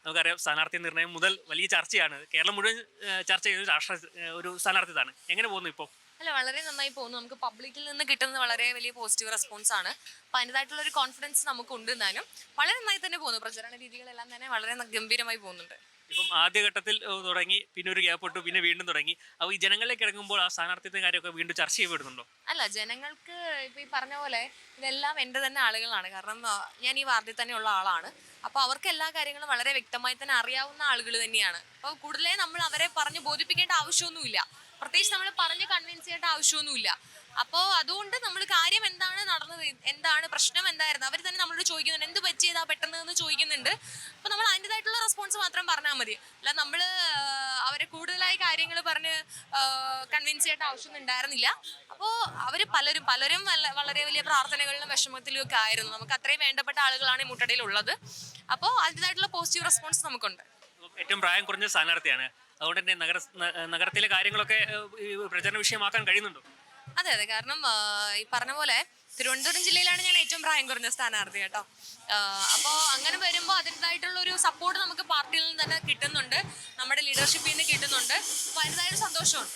നമുക്കറിയാം സ്ഥാനാർത്ഥി നിർണ്ണയം മുതൽ വലിയ ചർച്ചയാണ്. കേരളം മുഴുവൻ ചർച്ച ചെയ്ത ഒരു ഒരു സ്ഥാനാർത്ഥിതാണ്. എങ്ങനെ പോകുന്നു ഇപ്പോൾ? അല്ല, വളരെ നന്നായി പോകുന്നു. നമുക്ക് പബ്ലിക്കിൽ നിന്ന് കിട്ടുന്നത് വളരെ വലിയ പോസിറ്റീവ് റെസ്പോൺസ് ആണ്. അപ്പോൾ അതിൻ്റെതായിട്ടുള്ള ഒരു കോൺഫിഡൻസ് നമുക്കുണ്ട്. എന്നാലും വളരെ നന്നായി തന്നെ പോകുന്നു. പ്രചരണ രീതികളെല്ലാം തന്നെ വളരെ ഗംഭീരമായി പോകുന്നുണ്ട്. ഇപ്പം ആദ്യഘട്ടത്തിൽ തുടങ്ങി, പിന്നെ ഒരു ഗ്യാപ്പ് ഇട്ടു, പിന്നെ വീണ്ടും തുടങ്ങി. അപ്പോൾ ഈ ജനങ്ങളിലേക്ക് ഇറങ്ങുമ്പോൾ ആ സ്ഥാനാർത്ഥിത്വ കാര്യമൊക്കെ വീണ്ടും ചർച്ച ചെയ്യപ്പെടുന്നുണ്ടോ? അല്ല, ജനങ്ങൾക്ക് ഇപ്പോൾ ഈ പറഞ്ഞ പോലെ ഇതെല്ലാം എൻ്റെ തന്നെ ആളുകളാണ്. കാരണം ഞാൻ ഈ വാർഡിൽ തന്നെയുള്ള ആളാണ്. അപ്പോൾ അവർക്ക് എല്ലാ കാര്യങ്ങളും വളരെ വ്യക്തമായി തന്നെ അറിയാവുന്ന ആളുകൾ തന്നെയാണ്. അപ്പോൾ കൂടുതലേ നമ്മൾ അവരെ പറഞ്ഞ് ബോധിപ്പിക്കേണ്ട ആവശ്യമൊന്നുമില്ല. പ്രത്യേകിച്ച് നമ്മൾ പറഞ്ഞ് കൺവിൻസ് ചെയ്യേണ്ട ആവശ്യമൊന്നുമില്ല. അപ്പോൾ അതുകൊണ്ട് നമ്മൾ കാര്യം എന്താണ് നടന്നത്, എന്താണ് പ്രശ്നം, എന്തായിരുന്നു അവർ തന്നെ നമ്മളോട് ചോദിക്കുന്നുണ്ട്. എന്ത് പറ്റിയതാ പെട്ടെന്ന് എന്ന് ചോദിക്കുന്നുണ്ട്. അപ്പോൾ നമ്മൾ അതിൻ്റെതായിട്ടുള്ള റെസ്പോൺസ് മാത്രം പറഞ്ഞാൽ മതി. അല്ല, നമ്മൾ അവരെ കൂടുതലായി കാര്യങ്ങൾ പറഞ്ഞ് കൺവിൻസ് ചെയ്യേണ്ട ആവശ്യമൊന്നും ഉണ്ടായിരുന്നില്ല. അപ്പോൾ അവർ പലരും വളരെ വലിയ പ്രാർത്ഥനകളിലും വിഷമത്തിലും ഒക്കെ ആയിരുന്നു. നമുക്ക് അത്രയും വേണ്ടപ്പെട്ട ആളുകളാണ് ഈ മുട്ടടയിലുള്ളത്. അപ്പോൾ അതിൻ്റെതായിട്ടുള്ള പോസിറ്റീവ് റെസ്പോൺസ് നമുക്കുണ്ട്. ഏറ്റവും പ്രായം കുറഞ്ഞ സ്ഥാനാർത്ഥിയാണ്. അതുകൊണ്ട് തന്നെ നഗരത്തിലെ കാര്യങ്ങളൊക്കെ പ്രചരണ വിഷയമാക്കാൻ കഴിയുന്നുണ്ടോ? അതെ അതെ, കാരണം ഈ പറഞ്ഞ പോലെ തിരുവനന്തപുരം ജില്ലയിലാണ് ഞാൻ ഏറ്റവും പ്രായം കുറഞ്ഞ സ്ഥാനാർത്ഥി കേട്ടോ. അപ്പോൾ അങ്ങനെ വരുമ്പോൾ അതിൻ്റെതായിട്ടുള്ള ഒരു സപ്പോർട്ട് നമുക്ക് പാർട്ടിയിൽ നിന്ന് തന്നെ കിട്ടുന്നുണ്ട്, നമ്മുടെ ലീഡർഷിപ്പിൽ നിന്ന് കിട്ടുന്നുണ്ട്. അപ്പോൾ അതിൻ്റെതായൊരു സന്തോഷമുണ്ട്.